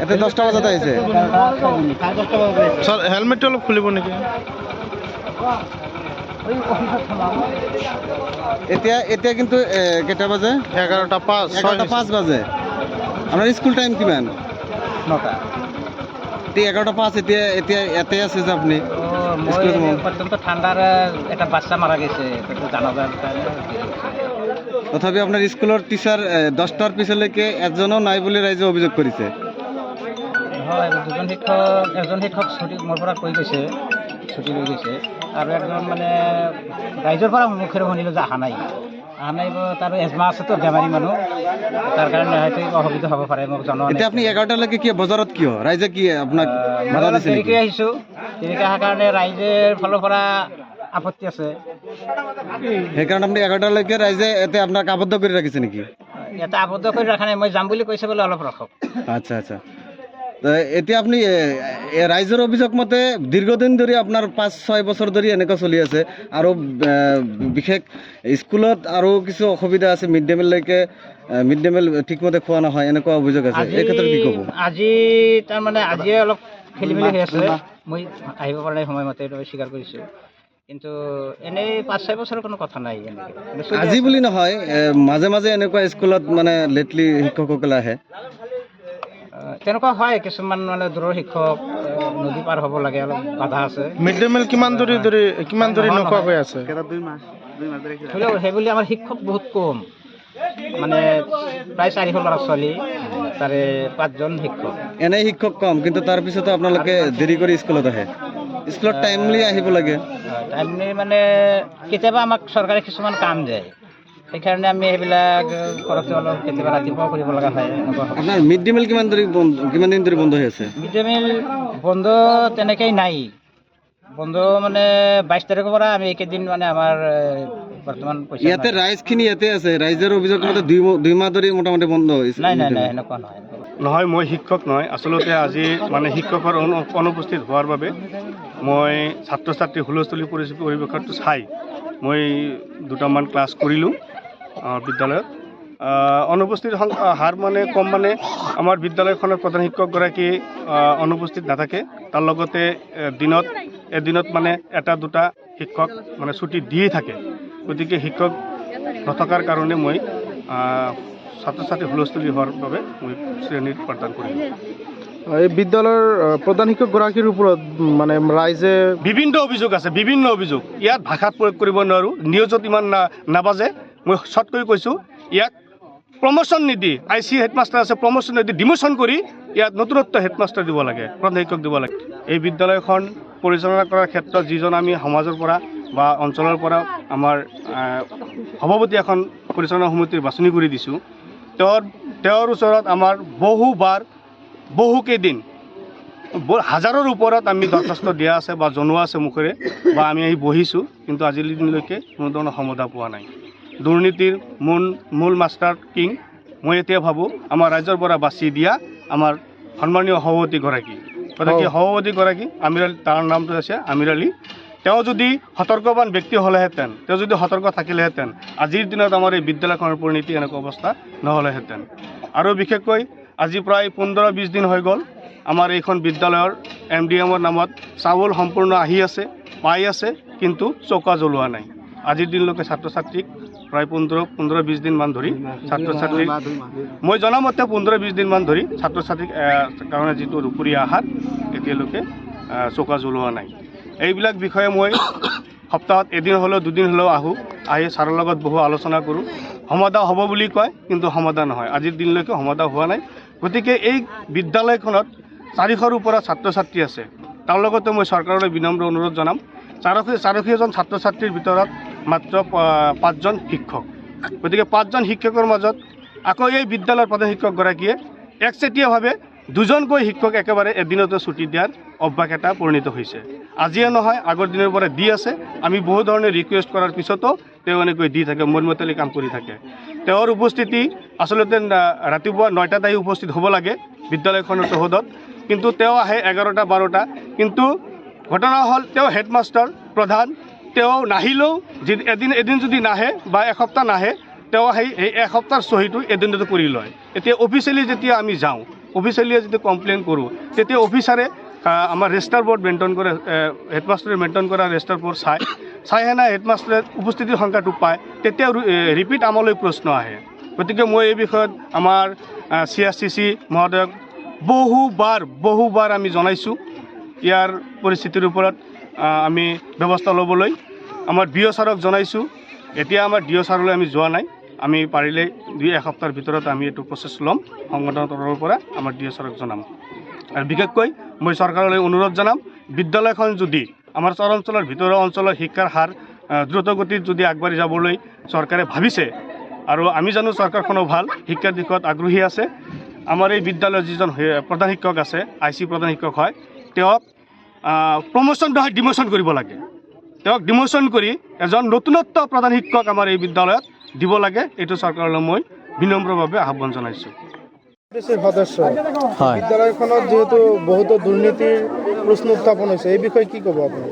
এতে 10টা বাজাতে আহিছে স্যার হেলমেটটো অলপ খুলিব নেকি? এতিয়া এতিয়া কিন্তু কেইটা বাজে 11:05 11:05 বাজে আপোনাৰ স্কুল টাইম কিমান 9টা এতিয়া 11:05 এতিয়া এতিয়া ইয়াতে আছে যে আপুনি মই অত্যন্ত ঠাণ্ডার একটা বাচ্চা মারা গেছে জানাজার তথাপি আপোনাৰ স্কুলৰ টিচাৰ 10টাৰ পিছলৈকে এজনো নাই বুলি ৰাইজে অভিযোগ কৰিছে হয় এজন শিক্ষক ছুটি মোৰ পৰা কৈ গৈছে ছুটি লৈ গৈছে আৰু একজন মানে ৰাইজৰ পৰা মুখেৰে শুনিলোঁ যে অহা নাই তাৰ এজমা আছে তো বেমাৰী মানুহ তাৰ কাৰণে হয়তো অসুবিধা হ'ব পাৰে মোক জনোৱা এতিয়া আপুনি 11টালৈকে কি বজাৰত কিয় ৰাইজে কি আপোনাক বাধা দিছে নেকি? দেৰিকৈ আহিছোঁ দেৰিকৈ অহাৰ কাৰণে ৰাইজৰ ফালৰ পৰা আপত্তি আছে সেইকাৰণে আপুনি 11টালৈকে ৰাইজে এতিয়া আপোনাক আবদ্ধ কৰি ৰাখিছে নেকি? ইয়াতে আবদ্ধ কৰি ৰখা নাই মই যাম বুলি কৈছে বোলে অলপ ৰখক আচ্ছা আচ্ছা এতিয়া আপুনি ৰাইজৰ অভিযোগ মতে দীৰ্ঘদিন ধৰি আপোনাৰ 5-6 বছৰ ধৰি এনেকুৱা চলি আছে আৰু বিশেষ স্কুলত আৰু কিছু অসুবিধা আছে মিড ডে মিল ঠিকমতে খোৱা নহয় এনেকুৱা অভিযোগ আছে এই ক্ষেত্ৰত কি ক'ব? আজি তাৰমানে আজিয়ে অলপ খেলি মেলি হৈ আছে মই আহিব পৰা নাই সময়মতে এইটো স্বীকাৰ কৰিছোঁ কিন্তু এনেই 5-6 বছৰৰ কোনো কথা নাই আজি বুলি নহয় মাজে মাজে এনেকুৱা স্কুলত মানে লেটলি শিক্ষকসকলে আহে তেনেকুৱা হয় কিছুমান মানে দূৰৰ শিক্ষক নদী পাৰ হ'ব লাগে অলপ বাধা আছে মিড ডে মিল কিমান দূৰি নোখোৱা হৈ আছে সেইবুলি আমাৰ শিক্ষক বহুত কম মানে প্ৰায় 400 ল'ৰা ছোৱালী তাৰে 5জন শিক্ষক এনেই শিক্ষক কম কিন্তু তাৰপিছতো আপোনালোকে দেৰি কৰি স্কুলত আহে স্কুলত টাইমলি আহিব লাগে টাইমলি মানে কেতিয়াবা আমাক চৰকাৰে কিছুমান কাম দিয়ে সেইকাৰণে আমি সেইবিলাক কৰোঁতে অলপ কেতিয়াবা ৰাতিপুৱা কৰিব লগা হয় আপোনাৰ মিড ডে মিল কিমান দিন ধৰি বন্ধ হৈ আছে? মিড ডে মিল বন্ধ তেনেকেই নাই বন্ধ মানে 22 তাৰিখৰ পৰা আমি এইকেইদিন মানে আমাৰ বৰ্তমান ইয়াতে ৰাইজখিনি ইয়াতে আছে ৰাইজৰ অভিযোগ মতে 2 মাহ ধৰি মোটামুটি বন্ধ হৈছে নাই এনেকুৱা নহয় মই শিক্ষক নহয় আচলতে আজি মানে শিক্ষকৰ অনুপস্থিত হোৱাৰ বাবে মই ছাত্ৰ ছাত্ৰী হুলস্থুলীয়া পৰিৱেশটো চাই মই 2টামান ক্লাছ কৰিলোঁ বিদ্যালয়ত অনুপস্থিত হাৰ মানে কম মানে আমাৰ বিদ্যালয়খনৰ প্ৰধান শিক্ষকগৰাকী অনুপস্থিত নাথাকে তাৰ লগতে এদিনত মানে 1-2টা শিক্ষক মানে ছুটি দিয়ে থাকে গতিকে শিক্ষক নথকাৰ কাৰণে মই ছাত্ৰ ছাত্ৰী হুলস্থুলীয়া হোৱাৰ বাবে মই শ্ৰেণীত পাঠদান কৰিলোঁ এই বিদ্যালয়ৰ প্ৰধান শিক্ষকগৰাকীৰ ওপৰত মানে ৰাইজে বিভিন্ন অভিযোগ আছে বিভিন্ন অভিযোগ ইয়াত ভাষাত প্ৰয়োগ কৰিব নোৱাৰোঁ নিউজত ইমান নাবাজে মই চটকৈ কৈছোঁ ইয়াক প্ৰমোশ্যন নিদি IC হেডমাষ্টাৰ আছে প্ৰমোশ্যন নিদি ডিমোশ্যন কৰি ইয়াত নতুনত্ব হেডমাষ্টাৰ দিব লাগে প্ৰধান শিক্ষক দিব লাগে এই বিদ্যালয়খন পৰিচালনা কৰাৰ ক্ষেত্ৰত যিজন আমি সমাজৰ পৰা বা অঞ্চলৰ পৰা আমাৰ সভাপতি এখন পৰিচালনা সমিতিৰ বাছনি কৰি দিছোঁ তেওঁৰ ওচৰত আমাৰ বহুকেইদিন হাজাৰৰ ওপৰত আমি দৰখাস্ত দিয়া আছে বা জনোৱা আছে মুখেৰে বা আমি আহি বহিছোঁ কিন্তু আজিৰ দিনলৈকে কোনো ধৰণৰ সমাধান পোৱা নাই দুৰ্নীতিৰ মূল মাষ্টাৰ কিং মই এতিয়া ভাবোঁ আমাৰ ৰাজ্যৰ পৰা বাছি দিয়া আমাৰ সন্মানীয় সভাপতিগৰাকী গতিকে সভাপতিগৰাকী তাৰ নামটো আছে আমিৰ আলী তেওঁ যদি সতৰ্কবান ব্যক্তি হ'লেহেঁতেন তেওঁ যদি সতৰ্ক থাকিলেহেঁতেন আজিৰ দিনত আমাৰ এই বিদ্যালয়খনৰ পৰিণতি এনেকুৱা অৱস্থা নহ'লেহেঁতেন আৰু বিশেষকৈ আজি প্ৰায় 15-20 দিন হৈ গ'ল আমাৰ এইখন বিদ্যালয়ৰ MDMৰ নামত চাউল সম্পূৰ্ণ আহি আছে পাই আছে কিন্তু চৌকা জ্বলোৱা নাই আজিৰ দিনলৈকে ছাত্ৰ ছাত্ৰীক প্ৰায় 15-20 দিনমান ধৰি ছাত্ৰ ছাত্ৰীক মই জনামতে 15-20 দিনমান ধৰি ছাত্ৰ ছাত্ৰীক কাৰণে যিটো দুপৰীয়া আহাৰ এতিয়ালৈকে চৌকা জ্বলোৱা নাই এইবিলাক বিষয়ে মই সপ্তাহত এদিন হ'লেও 2 দিন হ'লেও আহি ছাৰৰ লগত বহু আলোচনা কৰোঁ সমাধান হ'ব বুলি কয় কিন্তু সমাধান নহয় আজিৰ দিনলৈকে সমাধান হোৱা নাই গতিকে এই বিদ্যালয়খনত 400ৰ ওপৰত ছাত্ৰ ছাত্ৰী আছে তাৰ লগতে মই চৰকাৰলৈ বিনম্ৰ অনুৰোধ জনাম 400জন ছাত্ৰ ছাত্ৰীৰ ভিতৰত মাত্ৰ 5জন শিক্ষক গতিকে 5জন শিক্ষকৰ মাজত আকৌ এই বিদ্যালয়ৰ প্ৰধান শিক্ষকগৰাকীয়ে একচেটিয়াভাৱে 2জনকৈ শিক্ষক একেবাৰে এদিনতে ছুটি দিয়াৰ অভ্যাস এটা পৰিণত হৈছে আজিয়ে নহয় আগৰ দিনৰ পৰা দি আছে আমি বহু ধৰণে ৰিকুৱেষ্ট কৰাৰ পিছতো তেওঁ এনেকৈ দি থাকে মনমতালি কাম কৰি থাকে তেওঁৰ উপস্থিতি আচলতে ৰাতিপুৱা 9টাত আহি উপস্থিত হ'ব লাগে বিদ্যালয়খনৰ চৌহদত কিন্তু তেওঁ আহে 11টা-12টা কিন্তু ঘটনা হ'ল তেওঁ হেডমাষ্টাৰ প্ৰধান তেওঁ নাহিলেও এদিন যদি নাহে বা এসপ্তাহ নাহে তেওঁ এই এসপ্তাহৰ চহীটো এদিনতে কৰি লয়। এতিয়া অফিচিয়েলি যেতিয়া আমি যাওঁ, অফিচিয়েলি যেতিয়া কমপ্লেইন কৰোঁ, তেতিয়া অফিচাৰে আমাৰ ৰেজিষ্টাৰ বোৰ্ড মেইনটেইন কৰে, হেডমাষ্টাৰে মেইনটেইন কৰা ৰেজিষ্টাৰ বোৰ্ড চাই হেনে হেডমাষ্টাৰে উপস্থিতিৰ সংখ্যাটো পায়, তেতিয়া ৰিপিট আমালৈ প্ৰশ্ন আহে। গতিকে মই এই বিষয়ত আমাৰ CRCC মহোদয়ক বহুবাৰ আমি জনাইছোঁ ইয়াৰ পৰিস্থিতিৰ ওপৰত আমি ব্যৱস্থা ল'বলৈ। আমাৰ DO ছাৰক জনাইছোঁ। এতিয়া আমাৰ DO ছাৰলৈ আমি যোৱা নাই। আমি পাৰিলে 2 এসপ্তাহৰ ভিতৰত আমি এইটো প্ৰচেছ ল'ম, সংগঠনৰ তৰফৰ পৰা আমাৰ DO ছাৰক জনাম। আৰু বিশেষকৈ মই চৰকাৰলৈ অনুৰোধ জনাম, বিদ্যালয়খন যদি আমাৰ চৰ অঞ্চলৰ ভিতৰৰ অঞ্চলৰ শিক্ষাৰ হাৰ দ্ৰুতগতিত যদি আগবাঢ়ি যাবলৈ চৰকাৰে ভাবিছে, আৰু আমি জানো চৰকাৰখনো ভাল শিক্ষাৰ দিশত আগ্ৰহী আছে, আমাৰ এই বিদ্যালয়ৰ যিজন প্ৰধান শিক্ষক আছে, IC প্ৰধান শিক্ষক হয়, তেওঁক প্ৰমোশ্যন নহয় ডিমোশ্যন কৰিব লাগে। তেওঁক ডিমোশ্যন কৰি এজন নতুনত্ব প্ৰধান শিক্ষক আমাৰ এই বিদ্যালয়ত দিব লাগে। এইটো চৰকাৰলৈ মই বিনম্ৰভাৱে আহ্বান জনাইছোঁ। সদস্য হয়। বিদ্যালয়খনত যিহেতু বহুতো দুৰ্নীতিৰ প্ৰশ্ন উত্থাপন হৈছে, এই বিষয়ে কি ক'ব আপুনি?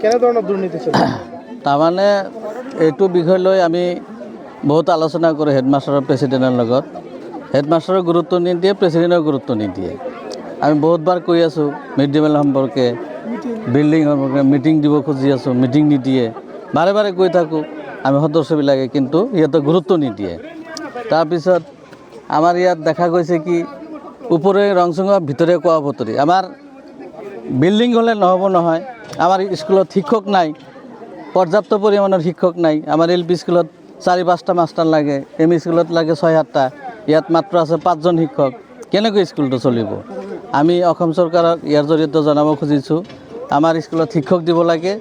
কেনেধৰণৰ দুৰ্নীতি চলি আছে? তাৰমানে এইটো বিষয় লৈ আমি বহুত আলোচনা কৰোঁ হেডমাষ্টাৰৰ প্ৰেচিডেণ্টৰ লগত। হেডমাষ্টাৰৰ গুৰুত্ব নিদিয়ে, প্ৰেচিডেণ্টৰ গুৰুত্ব নিদিয়ে। আমি বহুতবাৰ কৈ আছোঁ মিড ডে মিল সম্পৰ্কে, বিল্ডিং সম্পৰ্কে মিটিং দিব খুজি আছোঁ, মিটিং নিদিয়ে। বাৰে কৈ থাকোঁ আমি সদস্যবিলাকে, কিন্তু সিহঁতে গুৰুত্ব নিদিয়ে। তাৰপিছত আমাৰ ইয়াত দেখা গৈছে কি ওপৰে ৰংচঙৰ ভিতৰে কোৱা বতৰি। আমাৰ বিল্ডিং হ'লে নহ'ব নহয়, আমাৰ স্কুলত শিক্ষক নাই, পৰ্যাপ্ত পৰিমাণৰ শিক্ষক নাই। আমাৰ LP স্কুলত 4-5টা মাষ্টাৰ লাগে, ME স্কুলত লাগে 6-7টা, ইয়াত মাত্ৰ আছে 5জন শিক্ষক। কেনেকৈ স্কুলটো চলিব? আমি অসম চৰকাৰক ইয়াৰ জৰিয়তে জনাব খুজিছোঁ, আমাৰ স্কুলত শিক্ষক দিব লাগে।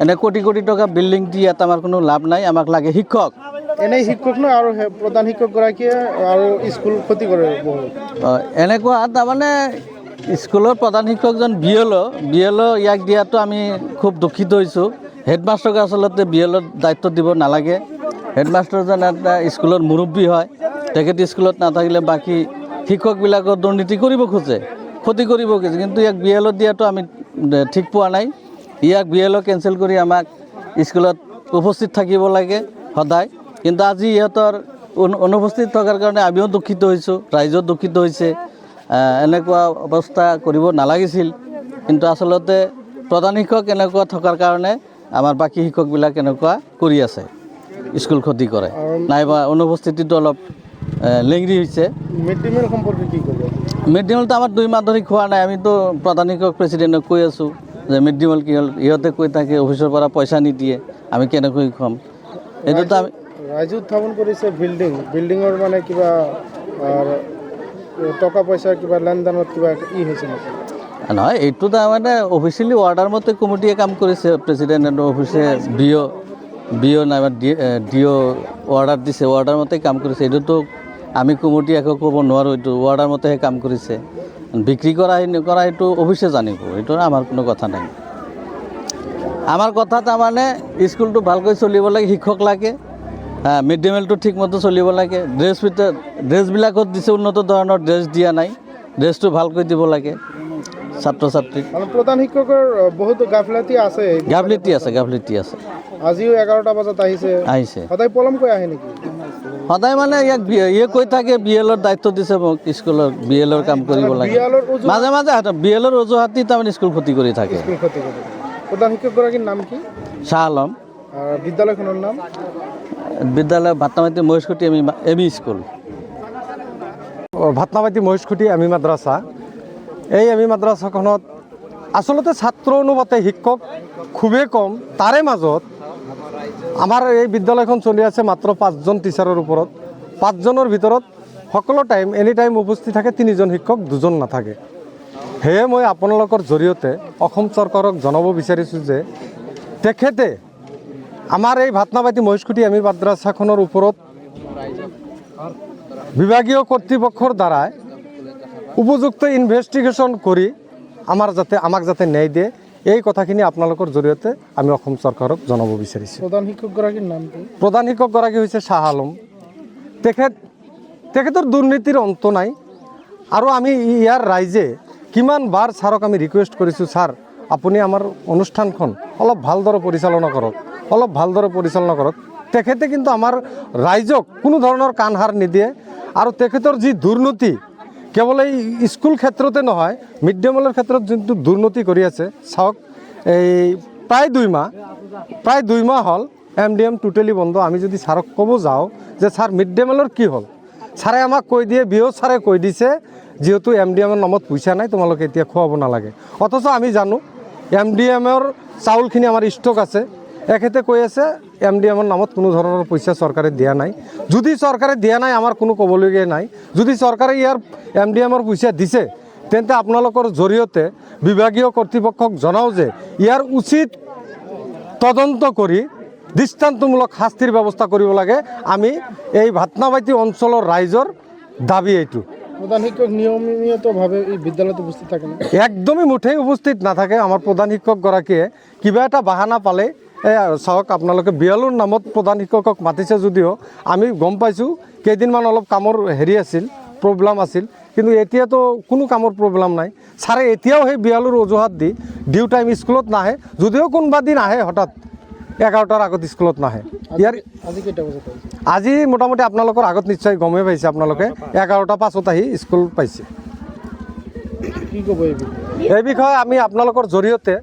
এনে কোটি টকা বিল্ডিং দি ইয়াত আমাৰ কোনো লাভ নাই, আমাক লাগে শিক্ষক। এনেই শিক্ষক নহয় আৰু প্ৰধান শিক্ষকগৰাকীয়ে আৰু স্কুল ক্ষতি কৰে বহুত। এনেকুৱা তাৰমানে স্কুলৰ প্ৰধান শিক্ষকজন BLO ইয়াক দিয়াটো আমি খুব দুখিত হৈছোঁ। হেডমাষ্টাৰক আচলতে BLO দায়িত্ব দিব নালাগে। হেডমাষ্টাৰজন এটা স্কুলৰ মুৰব্বী হয়, তেখেত স্কুলত নাথাকিলে বাকী শিক্ষকবিলাকৰ দুৰ্নীতি কৰিব খোজে, ক্ষতি কৰিব খোজে, কিন্তু ইয়াক BLO দিয়াটো আমি ঠিক পোৱা নাই। ইয়াক BLO কেঞ্চেল কৰি আমাক স্কুলত উপস্থিত থাকিব লাগে সদায়। কিন্তু আজি ইহঁতৰ অনুপস্থিত থকাৰ কাৰণে আমিও দুখিত হৈছোঁ, ৰাইজও দুখিত হৈছে। এনেকুৱা অৱস্থা কৰিব নালাগিছিল, কিন্তু আচলতে প্ৰধান শিক্ষক এনেকুৱা থকাৰ কাৰণে আমাৰ বাকী শিক্ষকবিলাক এনেকুৱা কৰি আছে, স্কুল ক্ষতি কৰে, নাইবা অনুপস্থিতিটো অলপ লেংৰি হৈছে। মিড ডে মিল সম্পৰ্কে কি ক'ব? মিড ডে মিলটো আমাৰ 2 মাহ ধৰি খোৱা নাই। আমিতো প্ৰধান শিক্ষক প্ৰেচিডেণ্টক কৈ আছোঁ যে মিড ডে মিল কি হ'ল, ইহঁতে কৈ থাকে অফিচৰ পৰা পইচা নিদিয়ে, আমি কেনেকৈ খুৱাম? এইটোতো আমি ৰাইজে উত্থাপন কৰিছে বিল্ডিঙৰ মানে কিবা টকা পইচাৰ কিবা লেনদেনত কিবা হৈছে নেকি? নহয়, এইটো তাৰমানে অফিচিয়েলি অৰ্ডাৰ মতে কমিটিয়ে কাম কৰিছে। প্ৰেচিডেণ্টৰ অফিচে BO নাইবা DO অৰ্ডাৰ দিছে, অৰ্ডাৰ মতে কাম কৰিছে। এইটোতো আমি কমিটি একো ক'ব নোৱাৰোঁ, এইটো অৰ্ডাৰ মতেহে কাম কৰিছে। বিক্ৰী কৰা নকৰা এইটো অফিচে জানিব, এইটো আমাৰ কোনো কথা নাই। আমাৰ কথা তাৰমানে স্কুলটো ভালকৈ চলিব লাগে, শিক্ষক লাগে, মিড ডে মিলটো ঠিকমতে চলিব লাগে। ড্ৰেছবিলাকত দিছে, উন্নত ধৰণৰ ড্ৰেছ দিয়া নাই, ড্ৰেছটো ভালকৈ দিব লাগে ছাত্ৰ ছাত্ৰীক। প্ৰধান শিক্ষকৰ বহুতো গাফিলতি আছে। গাফিলতি আছে। আজিও 11টা বজাত আহিছে। সদায় পলমকৈ আহে নেকি? সদায় মানে ইয়াক কৈ থাকে BLOৰ দায়িত্ব দিছে মোক, স্কুলৰ BLOৰ কাম কৰিব লাগে। মাজে BLOৰ অজুহাতি তাৰমানে স্কুল ক্ষতি কৰি থাকে। প্ৰধান শিক্ষকগৰাকীৰ নাম কি? শ্বাহ আলম। বিদ্যালয়খনৰ নাম? বিদ্যালয় ভাট্টামাটি মহেশখুঁটি ME স্কুল। ভাট্টামাটি মহেশখুঁটি ME মাদ্ৰাছা। এই ME মাদ্ৰাছাখনত আচলতে ছাত্ৰ অনুপাতে শিক্ষক খুবেই কম। তাৰে মাজত আমাৰ এই বিদ্যালয়খন চলি আছে মাত্ৰ 5জন টিচাৰৰ ওপৰত। 5জনৰ ভিতৰত সকলো এনি টাইম উপস্থিত থাকে 3জন শিক্ষক, 2জন নাথাকে। সেয়ে মই আপোনালোকৰ জৰিয়তে অসম চৰকাৰক জনাব বিচাৰিছোঁ যে তেখেতে আমাৰ এই ভাট্টামাটি মহেশখুঁটি ME মাদ্ৰাছাখনৰ ওপৰত বিভাগীয় কৰ্তৃপক্ষৰ দ্বাৰাই উপযুক্ত ইনভেষ্টিগেশ্যন কৰি আমাক যাতে ন্যায় দিয়ে, এই কথাখিনি আপোনালোকৰ জৰিয়তে আমি অসম চৰকাৰক জনাব বিচাৰিছোঁ। প্ৰধান শিক্ষকগৰাকীৰ নাম কি? প্ৰধান শিক্ষকগৰাকী হৈছে শ্বাহ আলম। তেখেতৰ দুৰ্নীতিৰ অন্ত নাই। আৰু আমি ইয়াৰ ৰাইজে কিমানবাৰ ছাৰক আমি ৰিকুৱেষ্ট কৰিছোঁ, ছাৰ আপুনি আমাৰ অনুষ্ঠানখন অলপ ভালদৰে পৰিচালনা কৰক। তেখেতে কিন্তু আমাৰ ৰাইজক কোনো ধৰণৰ কাণ সাৰ নিদিয়ে আৰু তেখেতৰ যি দুৰ্নীতি কেৱল এই স্কুল ক্ষেত্ৰতে নহয়, মিড ডে মিলৰ ক্ষেত্ৰত যোনটো দুৰ্নীতি কৰি আছে চাওক, এই প্ৰায় 2 মাহ হ'ল MDM টোটেলি বন্ধ। আমি যদি ছাৰক ক'ব যাওঁ যে ছাৰ মিড ডে মিলৰ কি হ'ল, ছাৰে আমাক কৈ দিয়ে, বিঅ' ছাৰে কৈ দিছে যিহেতু MDMৰ নামত পইচা নাই তোমালোকে এতিয়া খুৱাব নালাগে। অথচ আমি জানো MDMৰ চাউলখিনি আমাৰ ষ্টক আছে। এখেতে কৈ আছে MDMৰ নামত কোনো ধৰণৰ পইচা চৰকাৰে দিয়া নাই। যদি চৰকাৰে দিয়া নাই আমাৰ কোনো ক'বলগীয়া নাই। যদি চৰকাৰে ইয়াৰ MDMৰ পইচা দিছে তেন্তে আপোনালোকৰ জৰিয়তে বিভাগীয় কৰ্তৃপক্ষক জনাওঁ যে ইয়াৰ উচিত তদন্ত কৰি দৃষ্টান্তমূলক শাস্তিৰ ব্যৱস্থা কৰিব লাগে। আমি এই ভাতনাবাটি অঞ্চলৰ ৰাইজৰ দাবী এইটো। প্ৰধান শিক্ষক নিয়মিতভাৱে এই বিদ্যালয়ত উপস্থিত থাকে না? একদমই মুঠেই উপস্থিত নাথাকে। আমাৰ প্ৰধান শিক্ষকগৰাকীয়ে কিবা এটা বাহানা পালে, চাওক আপোনালোকে বিয়ালুৰ নামত প্ৰধান শিক্ষকক মাতিছে যদিও আমি গম পাইছোঁ কেইদিনমান অলপ কামৰ হেৰি আছিল, প্ৰব্লেম আছিল, কিন্তু এতিয়াতো কোনো কামৰ প্ৰব্লেম নাই। ছাৰে এতিয়াও সেই বিয়ালুৰ অজুহাত দি ডিউ টাইম স্কুলত নাহে, যদিও কোনোবা দিন আহে হঠাৎ 11টাৰ আগত স্কুলত নাহে। ইয়াৰ আজি কেইটা বজাত আহিছে? আজি মোটামুটি আপোনালোকৰ আগত নিশ্চয় গমেই পাইছে, আপোনালোকে 11টা 5ত আহি স্কুল পাইছে। কি ক'ব এই বিষয়ে? এই বিষয়ে আমি আপোনালোকৰ জৰিয়তে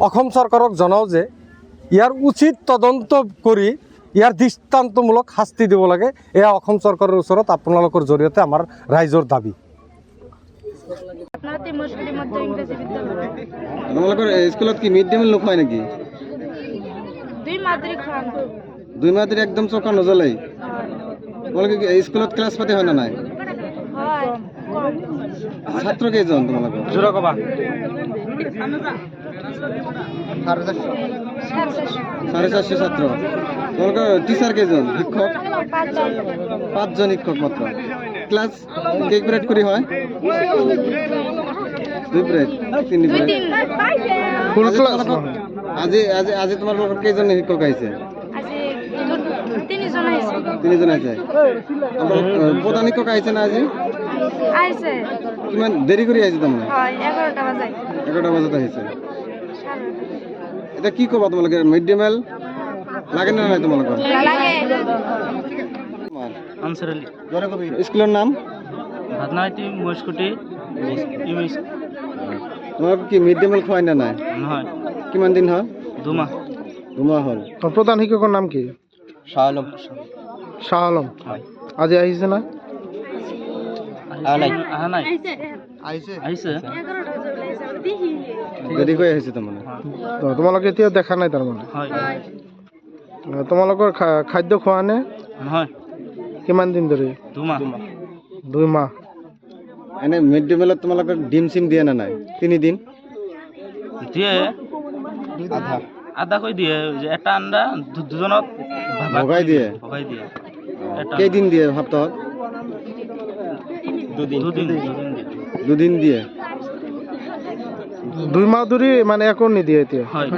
অসম চৰকাৰক জনাওঁ যে ইয়াৰ উচিত তদন্ত কৰি ইয়াৰ দৃষ্টান্তমূলক শাস্তি দিব লাগে। এয়া অসম চৰকাৰৰ ওচৰত আপোনালোকৰ জৰিয়তে আমাৰ ৰাইজৰ দাবী। আপনাদেৰ মুসলিম মধ্য ইংৰেজি বিদ্যালয় তোমালোকৰ স্কুলত কি মিড ডে মিল নোখোৱাই নেকি? 2 মাদ্ৰিক খানা 2 মাহ ধৰি একদম চকা নজ্বলেই। তোমালোকে কি স্কুলত ক্লাছ পাতি হয় না নাই? হয় কম ছাত্র কেইজন তোমালোকৰ? জোৰা ক'বা। 450 ছাত্ৰ। তোমালোকৰ টিচাৰ কেইজন? শিক্ষক 5 জন 5জন শিক্ষক মাত্ৰ। ক্লাছ কেই পিৰিয়ড কৰি হয়? 2 পিৰিয়ড, 3 পিৰিয়ড। ফুল ক্লাস আজি আজি আজি তোমালোকৰ কেইজন শিক্ষক আহিছে? আজি 3 জন আহিছে 3জন আহিছে। আমাৰ প্ৰধান শিক্ষক আহিছে না আজি? আহিছে কিমান দেৰি কৰি আহিছে তাৰমানে? হয় 11টা বাজে 11টা বজাত আহিছে। এতিয়া কি ক'বা তোমালোকে? মিড ডে মিল লাগে না নাই তোমালোকৰ? লাগে আনসাৰ আলী, স্কুলৰ নাম? ভাতনাবাটি মহেশকুটি ইউএস। তোমালোকক কি মিড ডে মিল খুৱাই না নাই? নহয়, কিমান দিন হ'ল? 2 মাহ। 2 মাহ হ'ল। প্রধান শিক্ষকৰ নাম কি? শাহ আলম। শাহ আলম। আজি আহিছে না? আহা নাই। আহিছে। দেৰিকৈ আহিছে তাৰমানে। তো তোমালোকে এতিয়া দেখা নাই তাৰমানে? হয়। তোমালোকৰ খাদ্য খোৱা নে? নহয়, কিমান দিন ধৰি? 2 মাহ। 2 মাহ। এনে মিড ডে মিলত তোমালোকক ডিম চিম দিয়ে না নাই? 3 দিন দিয়ে আধা কৈ দিয়ে, যে এটা আন্দা দুজনত ভগাই দিয়ে। ভগাই দিয়ে। এটা কেইদিন দিয়ে সপ্তাহত? 2 দিন দিয়ে। 2 দিন দিয়ে। 2 মাহ ধৰি মানে একো নিদিয়ে এতিয়া? হয়।